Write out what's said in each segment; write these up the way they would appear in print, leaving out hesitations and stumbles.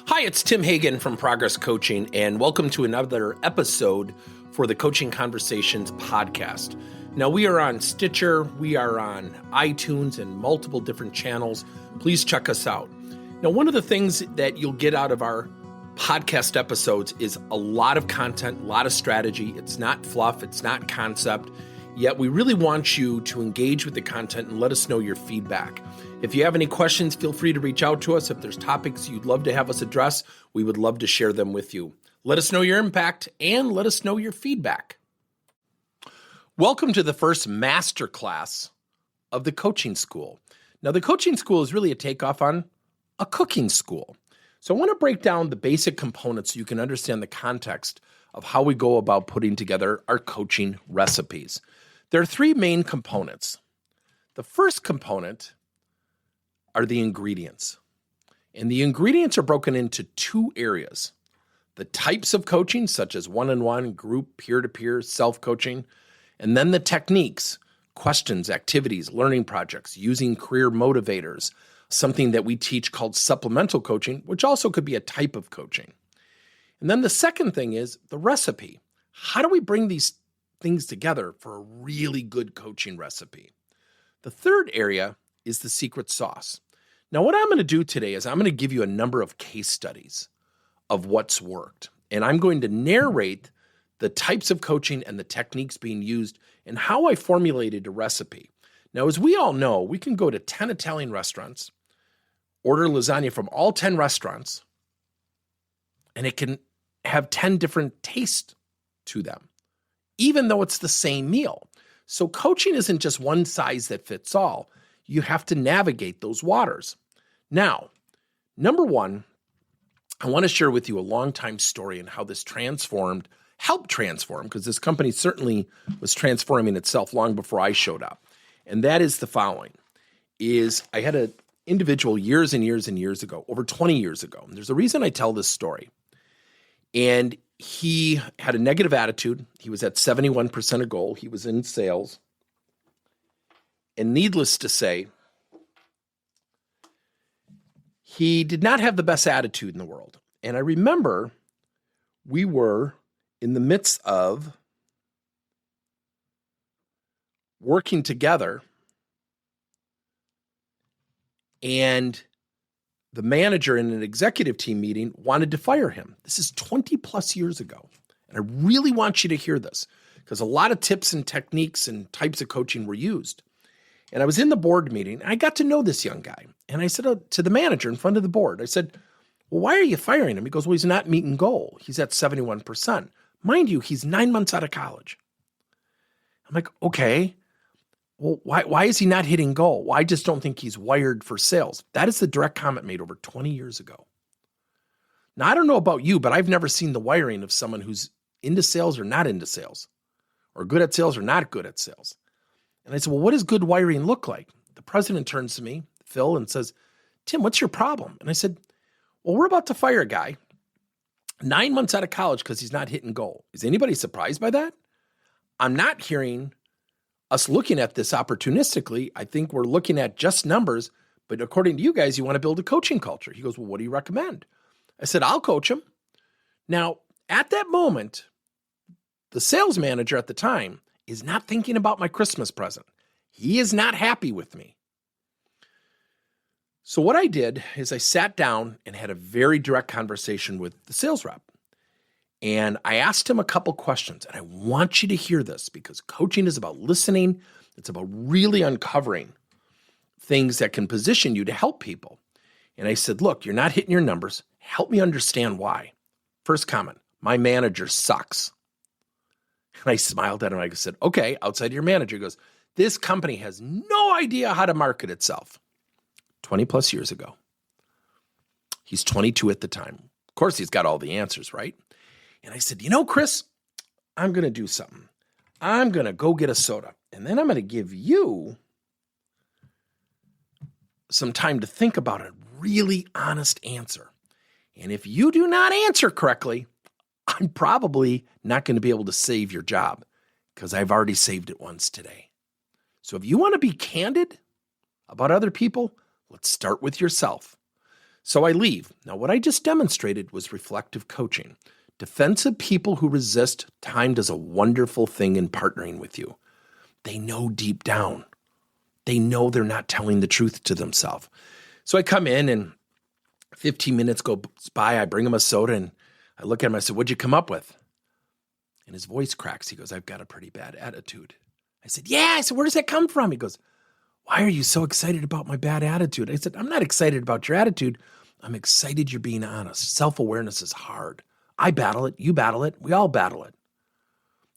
Hi, it's Tim Hagen from Progress Coaching, and welcome to another episode for the Coaching Conversations podcast. Now, we are on Stitcher, we are on iTunes, and multiple different channels. Please check us out. Now, one of the things that you'll get out of our podcast episodes is a lot of content, a lot of strategy. It's not fluff, it's not concept, yet we really want you to engage with the content and let us know your feedback. If you have any questions, feel free to reach out to us. If there's topics you'd love to have us address, we would love to share them with you. Let us know your impact and let us know your feedback. Welcome to the first masterclass of the coaching school. Now, the coaching school is really a takeoff on a cooking school. So I want to break down the basic components so you can understand the context of how we go about putting together our coaching recipes. There are three main components. The first component are the ingredients. And the ingredients are broken into two areas. The types of coaching, such as one-on-one, group, peer-to-peer, self-coaching, and then the techniques, questions, activities, learning projects, using career motivators, something that we teach called supplemental coaching, which also could be a type of coaching. And then the second thing is the recipe. How do we bring these things together for a really good coaching recipe? The third area is the secret sauce. Now, what I'm going to do today is I'm going to give you a number of case studies of what's worked. And I'm going to narrate the types of coaching and the techniques being used and how I formulated a recipe. Now, as we all know, we can go to 10 Italian restaurants, order lasagna from all 10 restaurants, and it can have 10 different tastes to them, even though it's the same meal. So coaching isn't just one size that fits all. You have to navigate those waters. Now, number one, I want to share with you a long time story and how this helped transform, because this company certainly was transforming itself long before I showed up. And that is the following, is I had an individual years and years and years ago, over 20 years ago. And there's a reason I tell this story. And he had a negative attitude. He was at 71% of goal. He was in sales. And needless to say, he did not have the best attitude in the world. And I remember we were in the midst of working together, and the manager in an executive team meeting wanted to fire him. This is 20 plus years ago. And I really want you to hear this, because a lot of tips and techniques and types of coaching were used. And I was in the board meeting, and I got to know this young guy. And I said to the manager in front of the board, I said, well, why are you firing him? He goes, well, he's not meeting goal. He's at 71%. Mind you, he's 9 months out of college. I'm like, okay, well, why is he not hitting goal? Well, I just don't think he's wired for sales. That is the direct comment made over 20 years ago. Now, I don't know about you, but I've never seen the wiring of someone who's into sales or not into sales, or good at sales or not good at sales. And I said, well, what does good wiring look like? The president turns to me, Phil, and says, Tim, what's your problem? And I said, well, we're about to fire a guy 9 months out of college because he's not hitting goal. Is anybody surprised by that? I'm not hearing us looking at this opportunistically. I think we're looking at just numbers, but according to you guys, you want to build a coaching culture. He goes, well, what do you recommend? I said, I'll coach him. Now, at that moment, the sales manager at the time is not thinking about my Christmas present. He is not happy with me. So what I did is I sat down and had a very direct conversation with the sales rep. And I asked him a couple questions. And I want you to hear this, because coaching is about listening. It's about really uncovering things that can position you to help people. And I said, look, you're not hitting your numbers. Help me understand why. First comment, my manager sucks. And I smiled at him. I said, okay, outside your manager. He goes, this company has no idea how to market itself. 20 plus years ago. He's 22 at the time. Of course, he's got all the answers, right? And I said, Chris, I'm going to do something. I'm going to go get a soda. And then I'm going to give you some time to think about a really honest answer. And if you do not answer correctly, I'm probably not going to be able to save your job, because I've already saved it once today. So if you want to be candid about other people, let's start with yourself. So I leave. Now, what I just demonstrated was reflective coaching. Defensive people who resist, time does a wonderful thing in partnering with you. They know deep down. They know they're not telling the truth to themselves. So I come in and 15 minutes goes by. I bring him a soda and I look at him. I said, "What'd you come up with?" And his voice cracks. He goes, "I've got a pretty bad attitude." I said, "Yeah." I said, "Where does that come from?" He goes, "Why are you so excited about my bad attitude?" I said, "I'm not excited about your attitude. I'm excited you're being honest. Self-awareness is hard. I battle it. You battle it. We all battle it."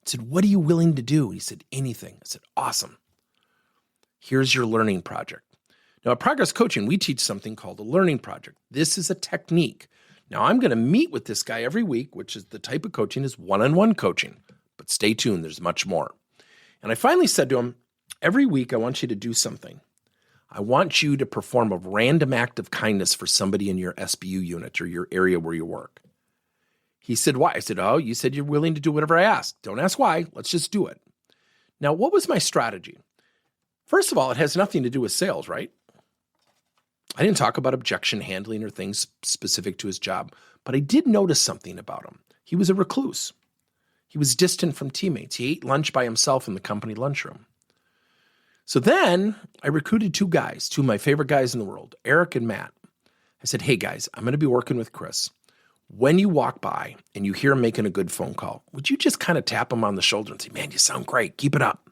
I said, "What are you willing to do?" He said, "Anything." I said, "Awesome. Here's your learning project." Now, at Progress Coaching, we teach something called a learning project. This is a technique. Now, I'm going to meet with this guy every week, which is the type of coaching is one-on-one coaching. But stay tuned. There's much more. And I finally said to him, every week I want you to do something. I want you to perform a random act of kindness for somebody in your SBU unit or your area where you work. He said, "Why?" I said, "Oh, you said you're willing to do whatever I ask. Don't ask why. Let's just do it." Now, what was my strategy? First of all, it has nothing to do with sales, right? I didn't talk about objection handling or things specific to his job, but I did notice something about him. He was a recluse. He was distant from teammates. He ate lunch by himself in the company lunchroom. So then I recruited two guys, two of my favorite guys in the world, Eric and Matt. I said, "Hey guys, I'm going to be working with Chris. When you walk by and you hear him making a good phone call, would you just kind of tap him on the shoulder and say, 'Man, you sound great. Keep it up.'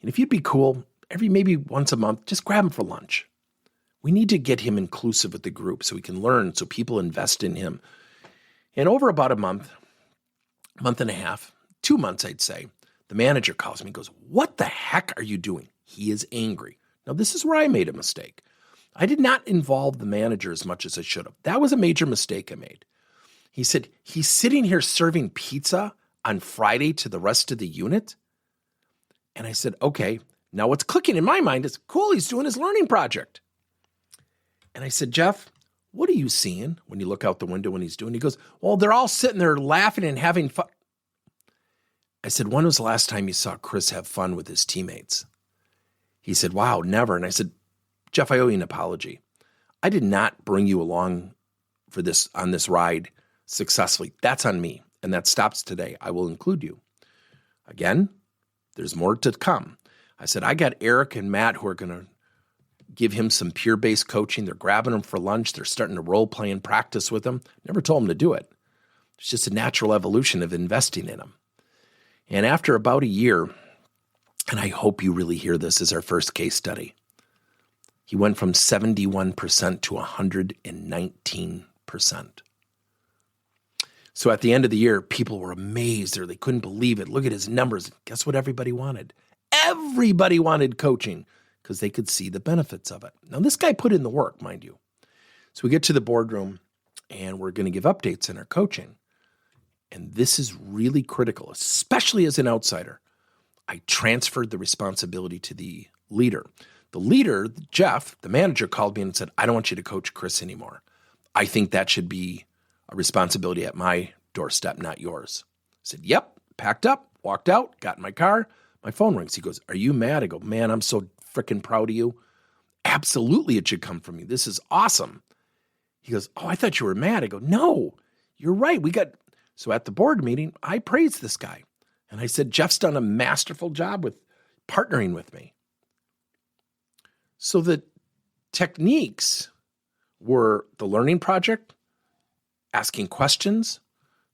And if you'd be cool, maybe once a month, just grab him for lunch. We need to get him inclusive with the group so he can learn, so people invest in him." And over about a month and a half, 2 months, I'd say, the manager calls me and goes, "What the heck are you doing?" He is angry. Now, this is where I made a mistake. I did not involve the manager as much as I should have. That was a major mistake I made. He said, "He's sitting here serving pizza on Friday to the rest of the unit?" And I said, "Okay, now what's clicking in my mind is, cool, he's doing his learning project." And I said, "Jeff, what are you seeing when you look out the window when he's doing?" He goes, "Well, they're all sitting there laughing and having fun." I said, "When was the last time you saw Chris have fun with his teammates?" He said, "Wow, never." And I said, "Jeff, I owe you an apology. I did not bring you along for this on this ride successfully. That's on me. And that stops today. I will include you. Again, there's more to come." I said, "I got Eric and Matt who are going to give him some peer-based coaching. They're grabbing him for lunch. They're starting to role-play and practice with him." Never told him to do it. It's just a natural evolution of investing in him. And after about a year, and I hope you really hear this as our first case study, he went from 71% to 119%. So at the end of the year, people were amazed or they couldn't believe it. Look at his numbers. Guess what everybody wanted? Everybody wanted coaching because they could see the benefits of it. Now, this guy put in the work, mind you. So we get to the boardroom and we're going to give updates in our coaching. And this is really critical, especially as an outsider. I transferred the responsibility to the leader. The leader, Jeff, the manager, called me and said, "I don't want you to coach Chris anymore. I think that should be a responsibility at my doorstep, not yours." I said, "Yep," packed up, walked out, got in my car. My phone rings. He goes, "Are you mad?" I go, "Man, I'm so freaking proud of you. Absolutely, it should come from you. This is awesome." He goes, "Oh, I thought you were mad." I go, "No, you're right. So at the board meeting, I praised this guy. And I said, "Jeff's done a masterful job with partnering with me." So the techniques were the learning project, asking questions,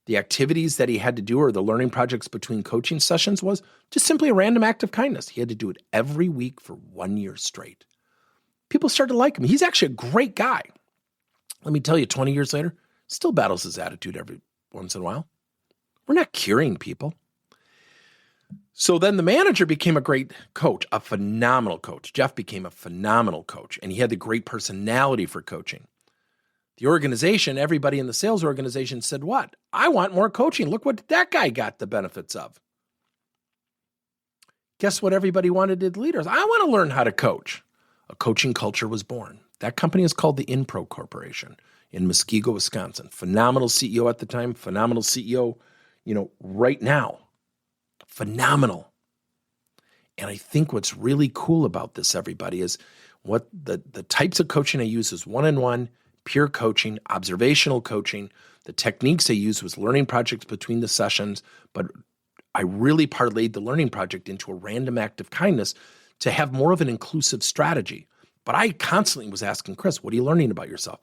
the activities that he had to do or the learning projects between coaching sessions was just simply a random act of kindness. He had to do it every week for 1 year straight. People started to like him. He's actually a great guy. Let me tell you, 20 years later, still battles his attitude every once in a while. We're not curing people. So then the manager became a great coach, a phenomenal coach. Jeff became a phenomenal coach, and he had the great personality for coaching. The organization, everybody in the sales organization said, "What? I want more coaching. Look what that guy got the benefits of." Guess what everybody wanted as leaders? "I want to learn how to coach." A coaching culture was born. That company is called the Inpro Corporation in Muskego, Wisconsin. Phenomenal CEO at the time, phenomenal CEO, right now. Phenomenal. And I think what's really cool about this, everybody, is what the types of coaching I use is one-on-one, peer coaching, observational coaching. The techniques I used was learning projects between the sessions, but I really parlayed the learning project into a random act of kindness to have more of an inclusive strategy. But I constantly was asking Chris, what are you learning about yourself?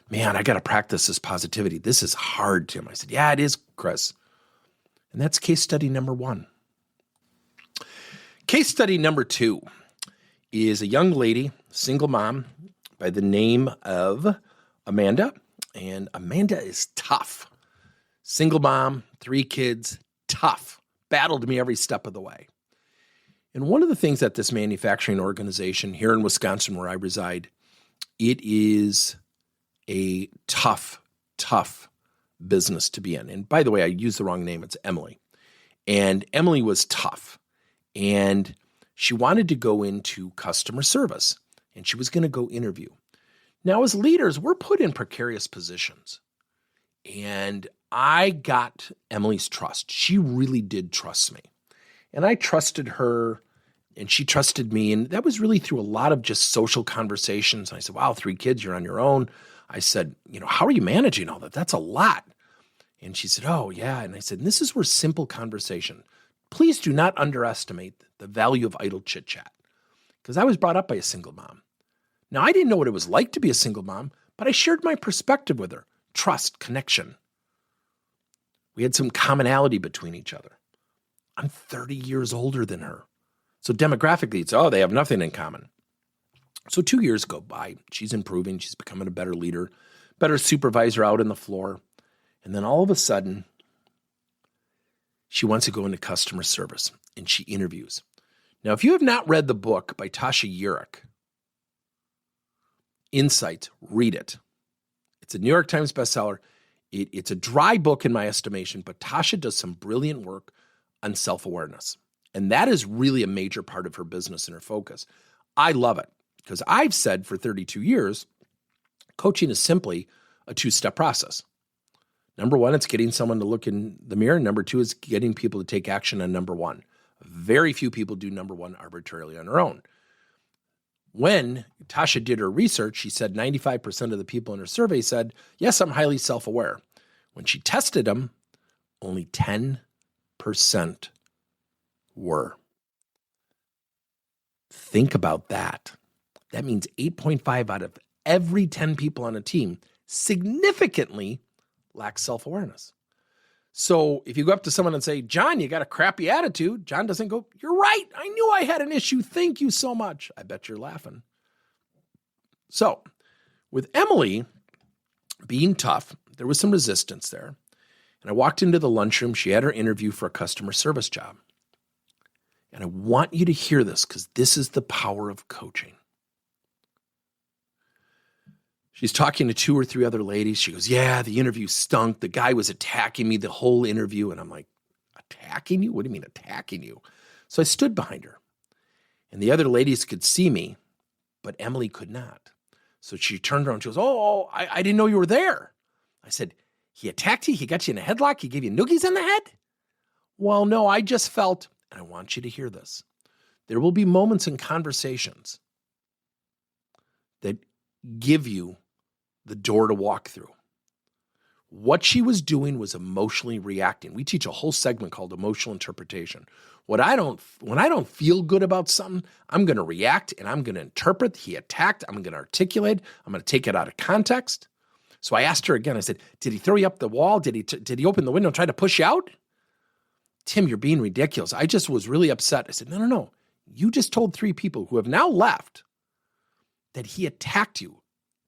Man, I got to practice this positivity. This is hard, Tim. I said, yeah, it is, Chris. And that's case study number 1. Case study number 2 is a young lady, single mom by the name of Amanda. And Amanda is tough. Single mom, 3 kids, tough. Battled me every step of the way. And one of the things at this manufacturing organization here in Wisconsin where I reside, it is a tough business to be in. And by the way, I used the wrong name. It's Emily. And Emily was tough. And she wanted to go into customer service. And she was going to go interview. Now, as leaders, we're put in precarious positions. And I got Emily's trust. She really did trust me. And I trusted her, and she trusted me. And that was really through a lot of just social conversations. And I said, wow, 3 kids, you're on your own. I said, how are you managing all that? That's a lot. And she said, oh, yeah. And I said, this is where simple conversation. Please do not underestimate the value of idle chit-chat. Because I was brought up by a single mom. Now, I didn't know what it was like to be a single mom, but I shared my perspective with her. Trust, connection. We had some commonality between each other. I'm 30 years older than her. So demographically, it's, they have nothing in common. So 2 years go by. She's improving. She's becoming a better leader, better supervisor out on the floor. And then all of a sudden, she wants to go into customer service, and she interviews. Now, if you have not read the book by Tasha Eurich, Insight, read it. It's a New York Times bestseller. It's a dry book in my estimation, but Tasha does some brilliant work on self-awareness. And that is really a major part of her business and her focus. I love it because I've said for 32 years, coaching is simply a 2-step process. Number 1, it's getting someone to look in the mirror. Number 2 is getting people to take action on number 1. Very few people do number 1 arbitrarily on their own. When Tasha did her research, she said 95% of the people in her survey said, yes, I'm highly self-aware. When she tested them, only 10% were. Think about that. That means 8.5 out of every 10 people on a team significantly lack self-awareness. So if you go up to someone and say, John, you got a crappy attitude, John doesn't go, you're right. I knew I had an issue. Thank you so much. I bet you're laughing. So with Emily being tough, there was some resistance there. And I walked into the lunchroom. She had her interview for a customer service job. And I want you to hear this because this is the power of coaching. She's talking to 2 or 3 other ladies. She goes, yeah, the interview stunk. The guy was attacking me the whole interview. And I'm like, attacking you? What do you mean attacking you? So I stood behind her. And the other ladies could see me, but Emily could not. So she turned around. She goes, I didn't know you were there. I said, he attacked you? He got you in a headlock? He gave you noogies on the head? Well, no, I just felt, and I want you to hear this, there will be moments in conversations that give you the door to walk through. What she was doing was emotionally reacting. We teach a whole segment called emotional interpretation. When I don't feel good about something, I'm going to react and I'm going to interpret. He attacked. I'm going to articulate. I'm going to take it out of context. So I asked her again. I said, did he throw you up the wall? Did he open the window and try to push you out? Tim, you're being ridiculous. I just was really upset. I said, no. You just told 3 people who have now left that he attacked you.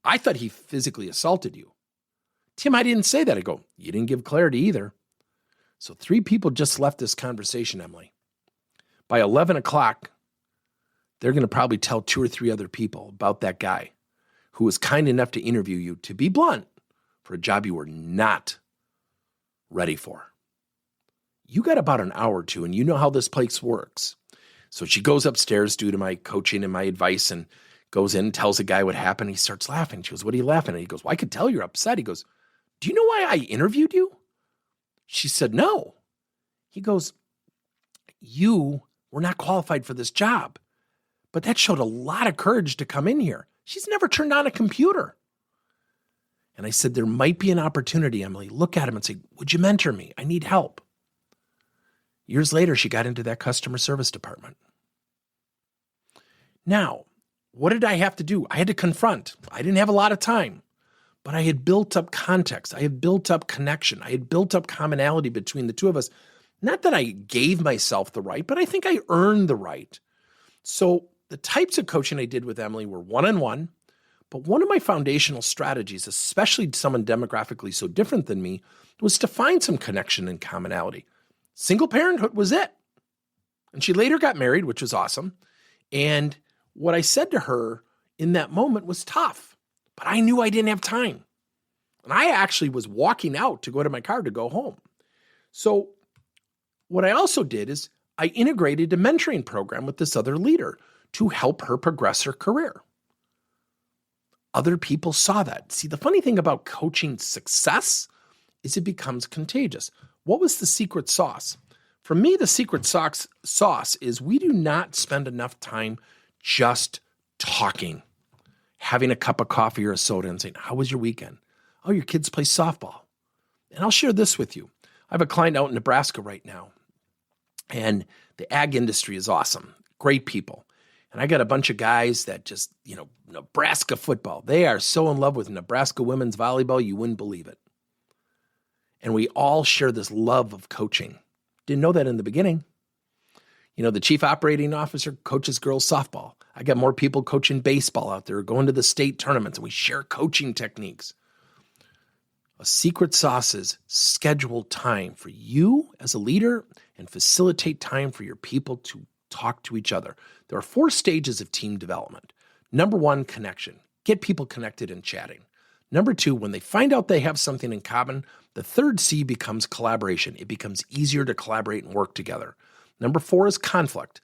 I thought he physically assaulted you. Tim, I didn't say that. I go, you didn't give clarity either. So 3 people just left this conversation, Emily. By 11 o'clock, they're going to probably tell 2 or 3 other people about that guy who was kind enough to interview you, to be blunt, for a job you were not ready for. You got about an hour or 2, and you know how this place works. So she goes upstairs due to my coaching and my advice and goes in, tells the guy what happened. He starts laughing. She goes, what are you laughing at? He goes, well, I could tell you're upset. He goes, do you know why I interviewed you? She said, no. He goes, you were not qualified for this job, but that showed a lot of courage to come in here. She's never turned on a computer. And I said, there might be an opportunity, Emily. Look at him and say, would you mentor me? I need help. Years later, she got into that customer service department. Now, what did I have to do? I had to confront. I didn't have a lot of time, but I had built up context. I had built up connection. I had built up commonality between the two of us. Not that I gave myself the right, but I think I earned the right. So the types of coaching I did with Emily were one-on-one, but one of my foundational strategies, especially someone demographically so different than me, was to find some connection and commonality. Single parenthood was it. And she later got married, which was awesome. And what I said to her in that moment was tough, but I knew I didn't have time. And I actually was walking out to go to my car to go home. So what I also did is I integrated a mentoring program with this other leader to help her progress her career. Other people saw that. See, the funny thing about coaching success is it becomes contagious. What was the secret sauce? For me, the secret sauce is we do not spend enough time just talking, having a cup of coffee or a soda and saying, how was your weekend? Oh, your kids play softball. And I'll share this with you. I have a client out in Nebraska right now, and the ag industry is awesome. Great people. And I got a bunch of guys that just, Nebraska football. They are so in love with Nebraska women's volleyball, you wouldn't believe it. And we all share this love of coaching. Didn't know that in the beginning. The chief operating officer coaches girls softball. I got more people coaching baseball out there, going to the state tournaments, and we share coaching techniques. A secret sauce is schedule time for you as a leader and facilitate time for your people to talk to each other. There are 4 stages of team development. Number 1, connection. Get people connected and chatting. Number 2, when they find out they have something in common, the 3rd C becomes collaboration. It becomes easier to collaborate and work together. Number 4 is conflict.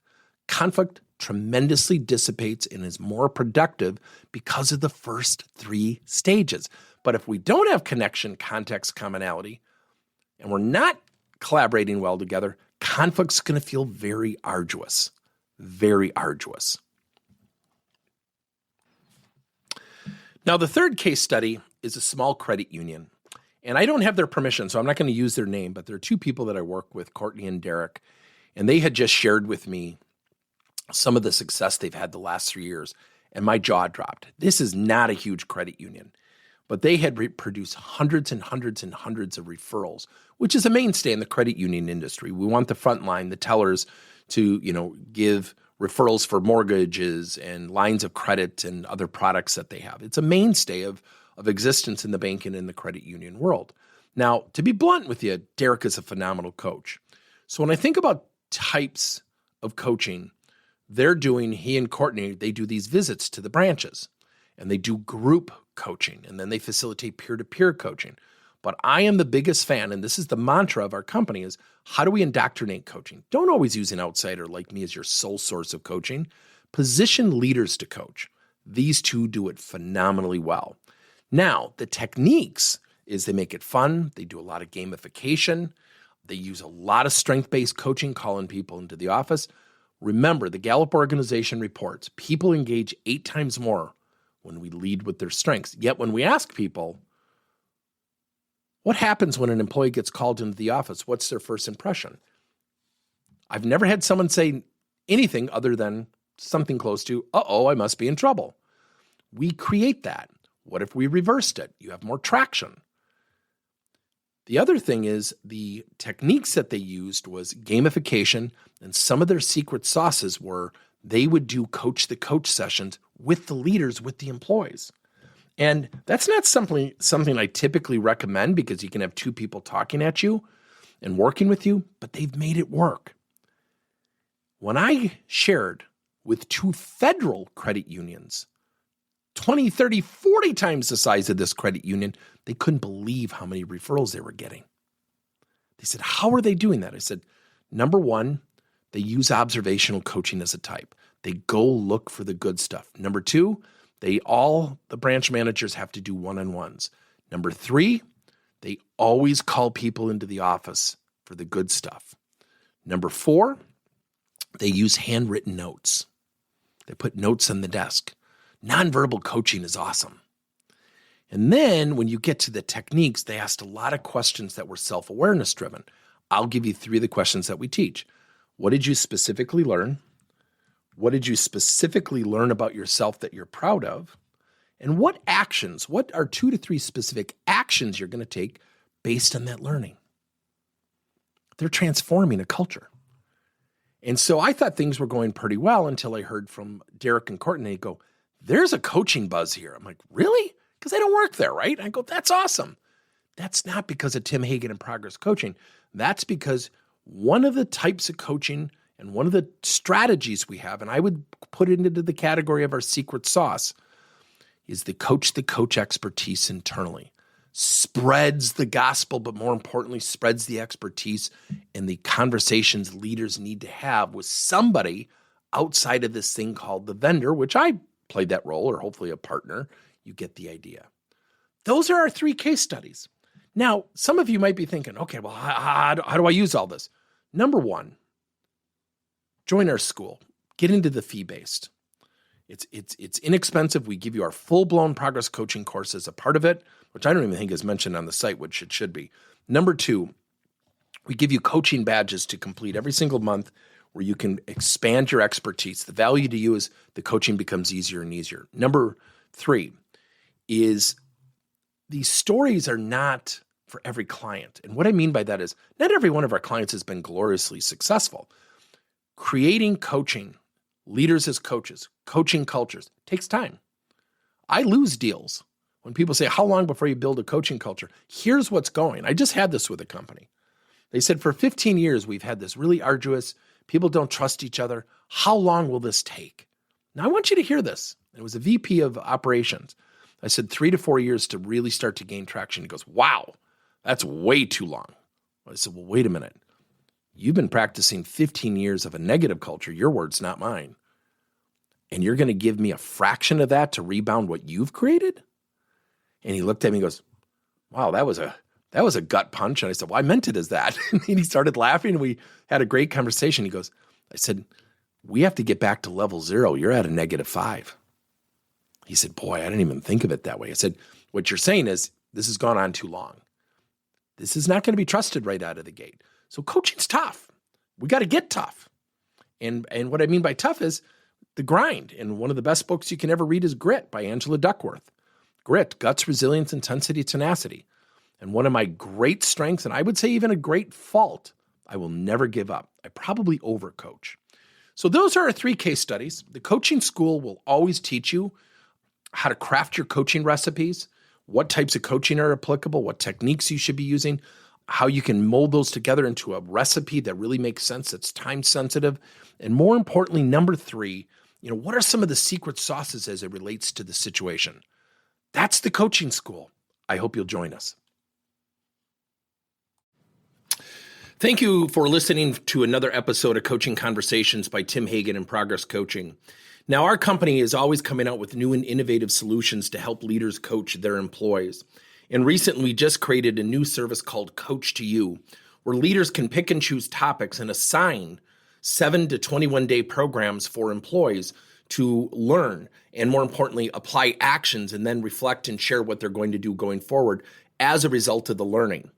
Conflict tremendously dissipates and is more productive because of the first 3 stages. But if we don't have connection, context, commonality, and we're not collaborating well together, conflict's going to feel very arduous. Very arduous. Now, the 3rd case study is a small credit union. And I don't have their permission, so I'm not going to use their name, but there are 2 people that I work with, Courtney and Derek, and they had just shared with me some of the success they've had the last 3 years, and my jaw dropped. This is not a huge credit union, but they had produced hundreds and hundreds and hundreds of referrals, which is a mainstay in the credit union industry. We want the front line, the tellers, to give referrals for mortgages and lines of credit and other products that they have. It's a mainstay of existence in the banking and the credit union world. Now, to be blunt with you, Derek is a phenomenal coach. So when I think about types of coaching, he and Courtney, they do these visits to the branches, and they do group coaching, and then they facilitate peer-to-peer coaching. But I am the biggest fan, and this is the mantra of our company, is how do we indoctrinate coaching? Don't always use an outsider like me as your sole source of coaching. Position leaders to coach. These 2 do it phenomenally well. Now, the techniques is they make it fun. They do a lot of gamification. They use a lot of strength-based coaching, calling people into the office. Remember, the Gallup organization reports people engage 8 times more when we lead with their strengths. Yet when we ask people, what happens when an employee gets called into the office? What's their first impression? I've never had someone say anything other than something close to, I must be in trouble. We create that. What if we reversed it? You have more traction. The other thing is the techniques that they used was gamification, and some of their secret sauces were they would do coach the coach sessions with the leaders, with the employees. And that's not something I typically recommend because you can have 2 people talking at you and working with you, but they've made it work. When I shared with 2 federal credit unions, 20, 30, 40 times the size of this credit union, they couldn't believe how many referrals they were getting. They said, how are they doing that? I said, number 1, they use observational coaching as a type. They go look for the good stuff. Number 2, the branch managers have to do one-on-ones. Number 3, they always call people into the office for the good stuff. Number 4, they use handwritten notes. They put notes on the desk. Nonverbal coaching is awesome. And then when you get to the techniques, they asked a lot of questions that were self-awareness driven. I'll give you 3 of the questions that we teach. What did you specifically learn? What did you specifically learn about yourself that you're proud of? And what are 2 to 3 specific actions you're going to take based on that learning? They're transforming a culture. And so I thought things were going pretty well until I heard from Derek and Courtney. They go, there's a coaching buzz here. I'm like, really? Because I don't work there, right? I go, that's awesome. That's not because of Tim Hagen and Progress Coaching. That's because one of the types of coaching and one of the strategies we have, and I would put it into the category of our secret sauce, is the coach expertise internally. Spreads the gospel, but more importantly, spreads the expertise and the conversations leaders need to have with somebody outside of this thing called the vendor, which I played that role, or hopefully a partner. You get the idea. Those are our 3 case studies. Now, some of you might be thinking, okay, well, how do I use all this? Number 1, join our school. Get into the fee-based. It's inexpensive. We give you our full-blown Progress Coaching course as a part of it, which I don't even think is mentioned on the site, which it should be. Number 2, we give you coaching badges to complete every single month where you can expand your expertise. The value to you is the coaching becomes easier and easier. Number 3 is these stories are not for every client. And what I mean by that is not every one of our clients has been gloriously successful. Creating coaching, leaders as coaches, coaching cultures takes time. I lose deals when people say, how long before you build a coaching culture? Here's what's going. I just had this with a company. They said, for 15 years, we've had this really arduous, people don't trust each other. How long will this take? Now, I want you to hear this. It was a VP of operations. I said 3 to 4 years to really start to gain traction. He goes, wow, that's way too long. I said, well, wait a minute. You've been practicing 15 years of a negative culture. Your words, not mine. And you're going to give me a fraction of that to rebound what you've created? And he looked at me and goes, wow, that was a gut punch. And I said, well, I meant it as that. And he started laughing and we had a great conversation. He goes, I said, we have to get back to level 0. You're at a -5. He said, boy, I didn't even think of it that way. I said, what you're saying is this has gone on too long. This is not going to be trusted right out of the gate. So coaching's tough. We got to get tough. And what I mean by tough is the grind. And one of the best books you can ever read is Grit by Angela Duckworth. Grit, guts, resilience, intensity, tenacity. And one of my great strengths, and I would say even a great fault, I will never give up. I probably overcoach. So those are our 3 case studies. The coaching school will always teach you how to craft your coaching recipes, what types of coaching are applicable, what techniques you should be using, how you can mold those together into a recipe that really makes sense, that's time sensitive. And more importantly, number 3, what are some of the secret sauces as it relates to the situation? That's the coaching school. I hope you'll join us. Thank you for listening to another episode of Coaching Conversations by Tim Hagen and Progress Coaching. Now, our company is always coming out with new and innovative solutions to help leaders coach their employees. And recently, we just created a new service called Coach to You, where leaders can pick and choose topics and assign 7 to 21-day programs for employees to learn and, more importantly, apply actions and then reflect and share what they're going to do going forward as a result of the learning.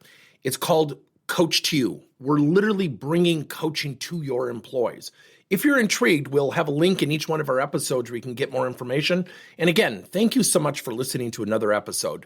It's called Coach to You. We're literally bringing coaching to your employees. If you're intrigued, we'll have a link in each one of our episodes where you can get more information. And again, thank you so much for listening to another episode.